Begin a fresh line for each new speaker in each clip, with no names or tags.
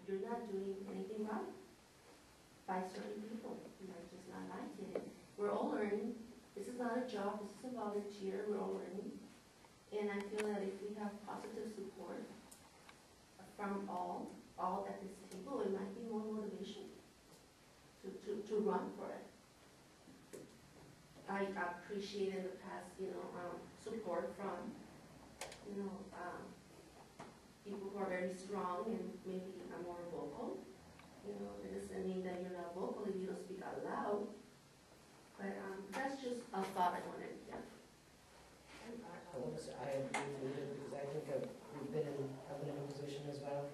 you're not doing anything right by certain people. You're just not nice yet. We're all learning. This is not a job. This is a volunteer. We're all learning. And I feel that if we have positive support from all at this table, it might be more motivation to run for it. I appreciate in the past, support from, people who are very strong and maybe are more vocal. It doesn't mean that you're not vocal if you don't speak out loud. But that's just a thought I wanted to give.
I agree with you because I think I've been in a position as well,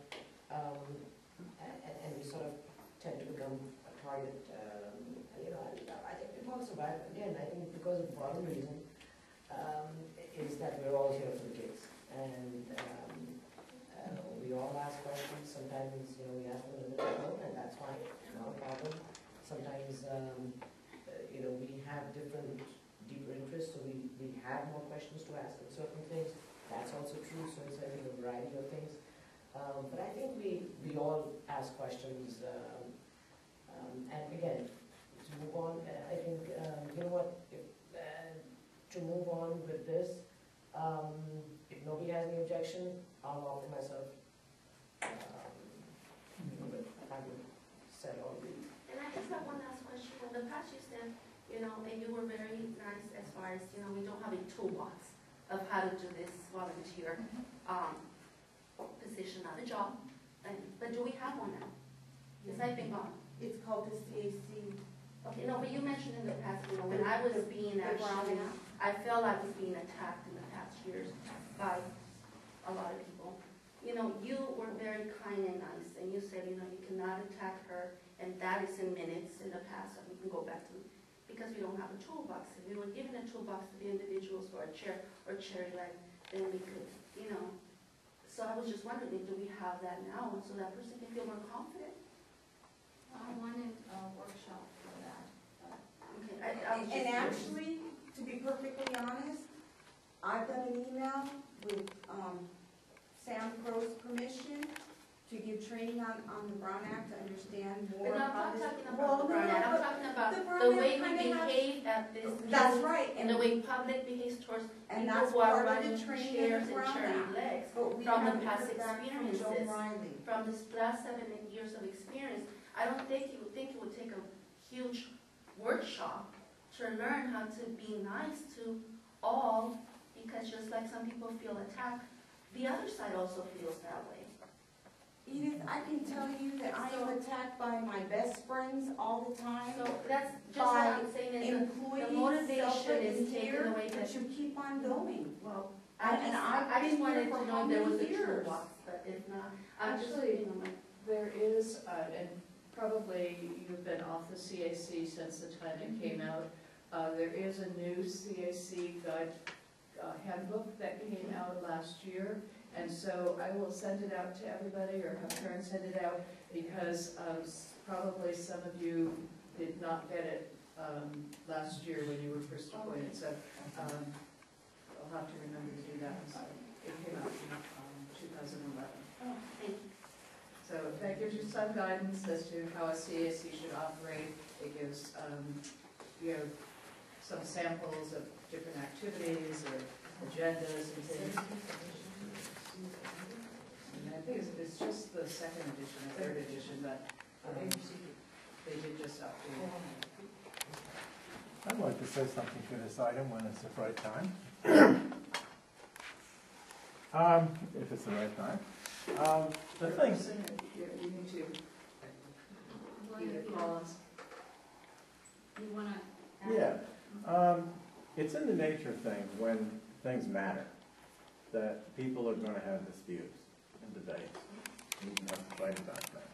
and we sort of tend to become a target. I think it also bad again. I think because of one reason is that we're all here for the kids, and we all ask questions. Sometimes we ask them a little bit more, and that's fine, not a problem. Sometimes we have different deeper interests, so we have more questions to ask on certain things. That's also true, so it's a variety of things. But I think we all ask questions, and again, to move on, I think, to move on with this, if nobody has any objection, I'll offer myself, but I haven't said all these.
And I just have one last question. In the past you said, and you were very nice as far as, we don't have a toolbox of how to do this volunteer position, not a job. But do we have one now? Because I've been gone.
It's called the CAC.
Okay, no, but you mentioned in the past, when I was being actually, I felt I was being attacked in the past years by a lot of people. You were very kind and nice, and you said, you cannot attack her, and that is in minutes in the past that we can go back to, because we don't have a toolbox. If we were given a toolbox to the individuals who are chair or chair-elect, then we could, So I was just wondering, do we have that now, so that person can feel more confident?
I wanted a workshop for that.
Okay,
And actually, to be perfectly honest, I've done an email with Sam Crow's permission to give training on the Brown Act to understand more.
But I'm not talking about the Brown Act. I'm talking about the way we behave at this meeting.
That's right.
And the way public behaves towards
And
people
that's
who are
part of
running
the training
chairs
of the
and
Brown
chairing
Act.
legs.
But we
From the
haven't
past
heard back from
experiences,
Joe Riley.
from this last 7 years of experience, I don't think you would take a huge workshop to learn how to be nice to all, because just like some people feel attacked, the other side also feels that way.
Edith, I can tell you that I am attacked by my best friends all the time.
So that's just what I'm saying is the
Employees,
motivation is taken
here,
away.
but you keep on going.
Well,
And I've
I just
been
wanted
here for
to know
how
if there was a
many years?
toolbox, but if not, I'm just,
Actually, there is, and probably you've been off the CAC since the time it came out. There is a new CAC guide handbook that came out last year, and so I will send it out to everybody, or have Karen send it out, because probably some of you did not get it last year when you were first appointed. So I'll have to remember to do that. So it came out in 2011.
oh, thank you.
So that gives you some guidance as to how a CAC should operate. It gives some samples of different activities or agendas and things. And I think it's just the second edition or third edition, but they did just update it.
I'd like to say something to this item when it's the right time. If it's the right time. The thing.
You need to either call us.
You want to?
Yeah. It's in the nature of things when things matter that people are going to have disputes and debates and have to fight about things.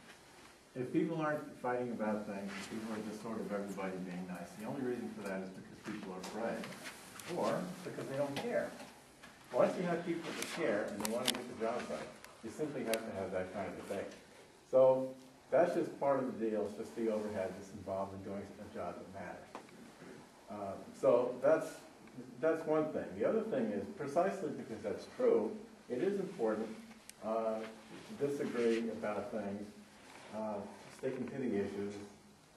If people aren't fighting about things, people are just sort of everybody being nice. The only reason for that is because people are afraid or because they don't care. Once you have people that care and they want to get the job done, you simply have to have that kind of debate. So that's just part of the deal. It's just the overhead that's involved in doing a job that matters. So that's one thing. The other thing is, precisely because that's true, it is important to disagree about things sticking to the issues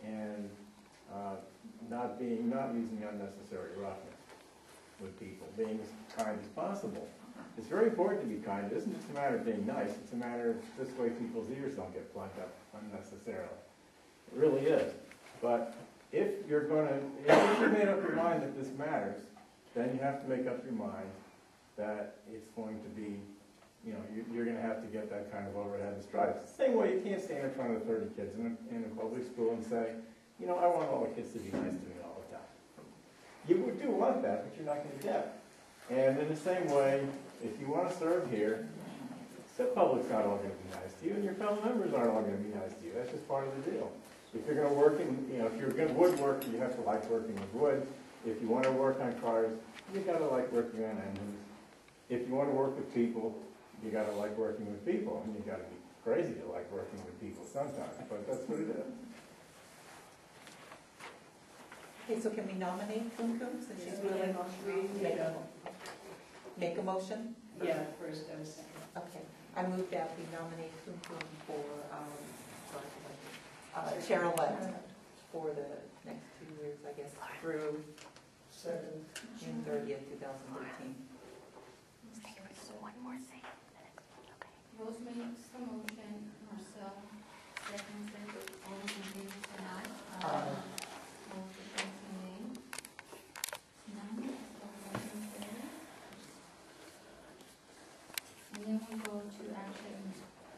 and not using unnecessary roughness with people, being as kind as possible. It's very important to be kind. It isn't just a matter of being nice. It's a matter of this way people's ears don't get plugged up unnecessarily. It really is. But if you've made up your mind that this matters, then you have to make up your mind that it's going to be, you're going to have to get that kind of overhead and stripes. It's the same way you can't stand in front of 30 kids in a public school and say, I want all the kids to be nice to me all the time. You do want that, but you're not going to get it. And in the same way, if you want to serve here, the public's not all going to be nice to you, and your fellow members aren't all going to be nice to you. That's just part of the deal. If you're going to work if you're a good woodworker, you have to like working with wood. If you want to work on cars, you got to like working on engines. If you want to work with people, you got to like working with people, and you got to be crazy to like working with people sometimes. But that's what it is.
Okay, so can we nominate Kumkum since she's willing? Make a motion?
Yeah, first and a second.
Okay, I move that we nominate Kumkum for Chair-elect for the next 2 years, I guess, through June 30th, 2013.
Rose makes the motion, Marcel seconds it, all those in favor say aye. All opposed say nay. None, all motion carries. And then we go to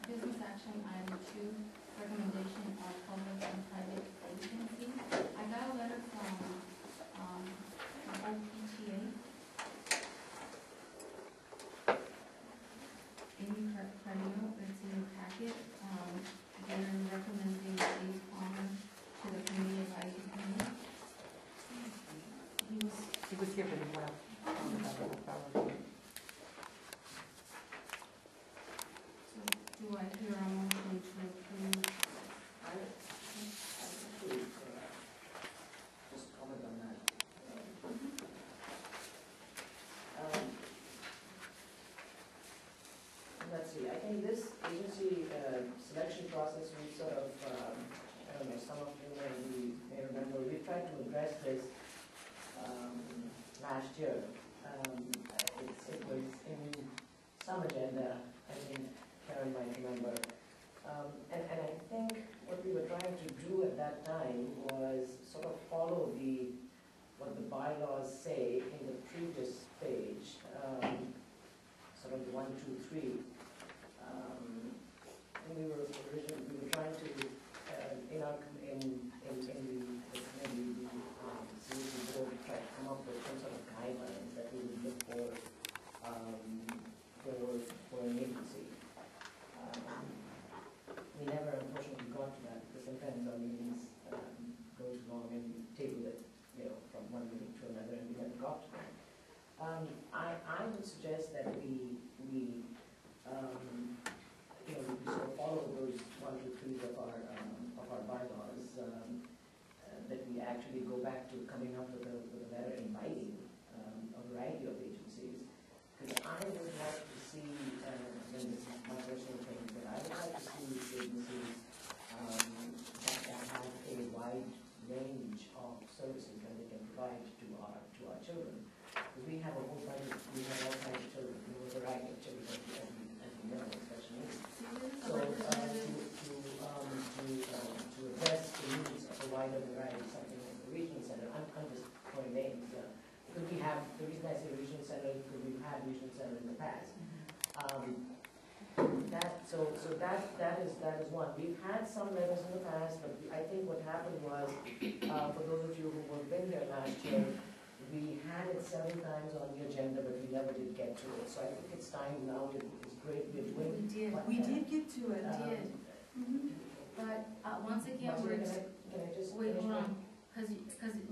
business action item 2, recommendation of public and private agency. I got a letter from OPTA. Amy Carino, it's in your packet. They're recommending Dave Palmer to the committee advisory committee.
He was here, but he left.
So do I hear a motion to approve?
Just comment on that. Let's see, I think this agency selection process, we sort of, I don't know, some of you may remember, we tried to address this last year. It was in some agenda, I think Karen might remember. And I think what we were trying to do at that time was sort of follow what the bylaws say in the previous page, sort of 1, 2, 3. And we were trying to in the CAC board try to come up with some sort of guidelines that we would look for an agency. We never unfortunately got to that because sometimes our meetings go too long and we table it, from one meeting to another, and we never got to that. I would suggest that we sort of follow those 1, 2, 3 of our bylaws. That we actually go back to coming up with a letter inviting a variety of agencies. Because I would like to see, and this is my personal thing, but I would like to see agencies that have a wide range of services that they can provide to our children. Because we have a whole bunch of, we have all kinds of children, a variety of children, as we know, especially needs. So to address the needs of a wider variety, something like the regional center, I'm just throwing names. Because we have, the reason I say regional center is because we've had regional center in the past. That is one. We've had some letters in the past, but I think what happened was, for those of you who were been there last year, we had it several times on the agenda, but we never did get to it. So I think it's time now. It's great we're doing.
We did get to it.
But once again,
Can I just
wait,
finish
hold
my-
on, because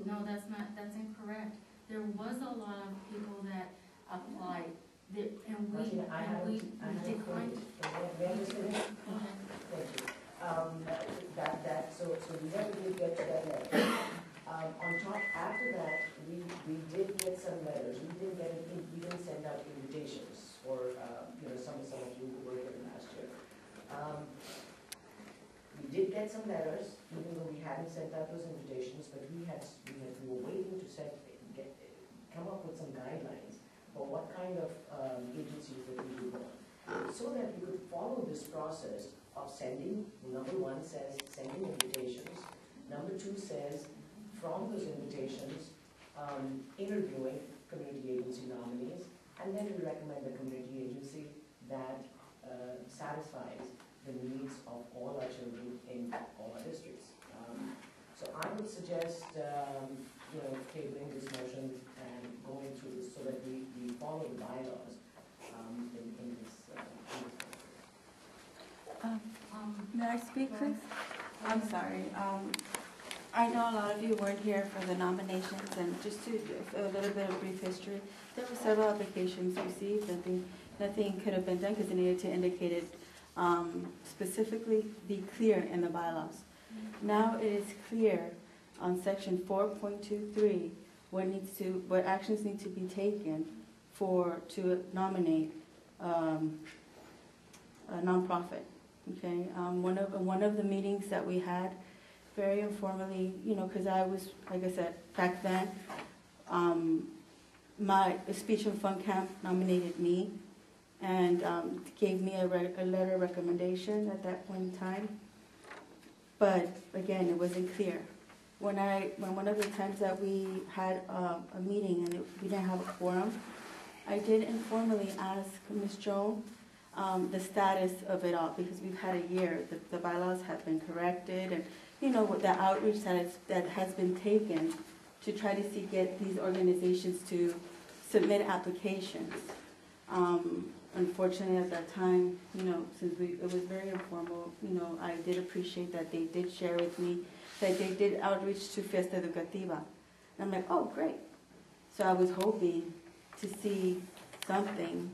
no, that's incorrect. There was a lot of people that applied, and we declined.
May I just finish? Thank you. So we never did get to that letter. On top, after that, we did get some letters. We didn't send out invitations for, some of you who were here last year. We did get some letters, even though we hadn't sent out those invitations, but we were waiting to come up with some guidelines for what kind of agencies that we would want, so that we could follow this process of sending. Number one says sending invitations. Number two says from those invitations, interviewing community agency nominees, and then we recommend a community agency that satisfies the needs of all our children in all our districts. So I would suggest, tabling this motion and going through this so that we follow the bylaws in this.
May I speak, please? I'm sorry. I know a lot of you weren't here for the nominations, and just to a little bit of brief history, there were several applications received. Nothing could have been done because they needed to indicate it specifically, be clear in the bylaws. Now it is clear on section 4.23 what actions need to be taken to nominate a nonprofit. Okay, one of the meetings that we had, very informally, because I was, like I said, back then, my Speech and Fun Camp nominated me and gave me a letter of recommendation at that point in time. But again, it wasn't clear. When one of the times that we had a meeting and we didn't have a quorum, I did informally ask Ms. Joan the status of it all, because we've had a year. The bylaws have been corrected, and the outreach that has been taken to try to get these organizations to submit applications. Unfortunately, at that time, since it was very informal, I did appreciate that they did share with me that they did outreach to Fiesta Educativa. And I'm like, oh, great. So I was hoping to see something,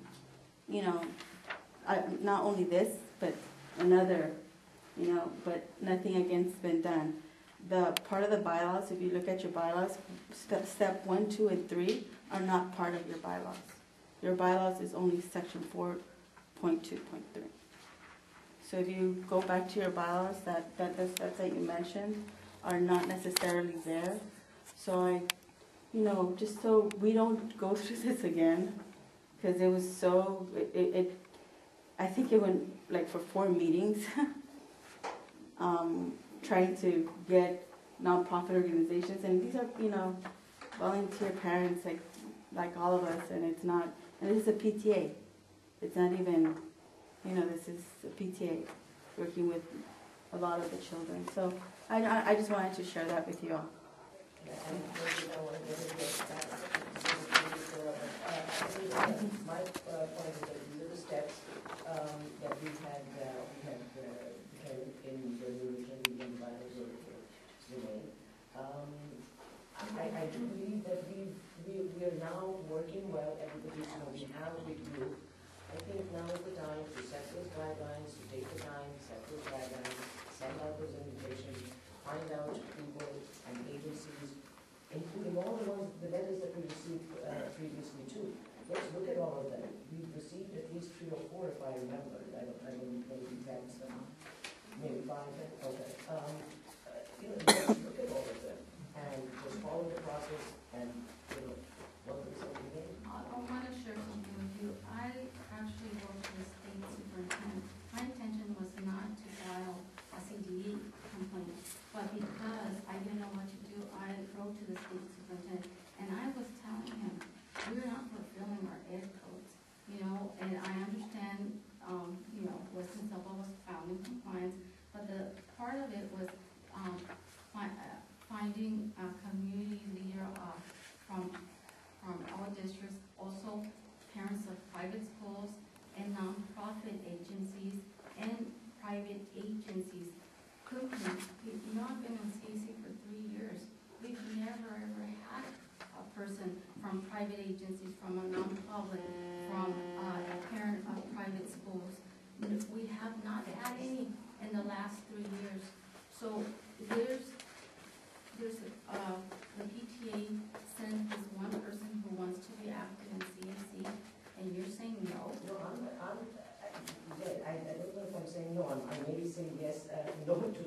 not only this, but another, but nothing again's been done. The part of the bylaws, if you look at your bylaws, step 1, 2, and 3 are not part of your bylaws. Your bylaws is only section 4.2.3. So if you go back to your bylaws, that you mentioned are not necessarily there. So I, just so we don't go through this again, because it was so, I think it went like for 4 meetings, trying to get nonprofit organizations, and these are, volunteer parents like all of us, and it's not, and this is a PTA. It's not even, this is a PTA working with a lot of the children. So I just wanted to share that with you all.
My point is that these are the steps that we had in the original bylaws remain. I do believe that we are now working well. Everybody's we have a big group. I think now is the time to set those guidelines, to take the time, set those guidelines, send out those invitations, find out people and agencies, including all the letters that we received previously too. Let's look at all of them. We've received at least 3 or 4, if I remember. I don't know the exact number. Maybe 5. Okay. Let's look at all of them and just follow the process and work with something in.
I want to share something with you. I actually wrote to the state superintendent. My intention was not to file a CDE complaint, but because I didn't know what to do, I wrote to the state superintendent, and I was telling him, we're not fulfilling our ed codes, and I understand, WESELPA was found in compliance, but the part of it was finding a community leader from all districts, also parents of private schools and nonprofit agencies and private agencies. Cooking, I've been in CAC for 3 years. We've never ever had a person from private agencies, from a non-public, from a parent of private schools. We have not had any in the last 3 years. So there's the PTA sent this one person who wants to be active in CAC, and you're saying no?
No, I don't know if I'm saying no. I maybe saying yes, no to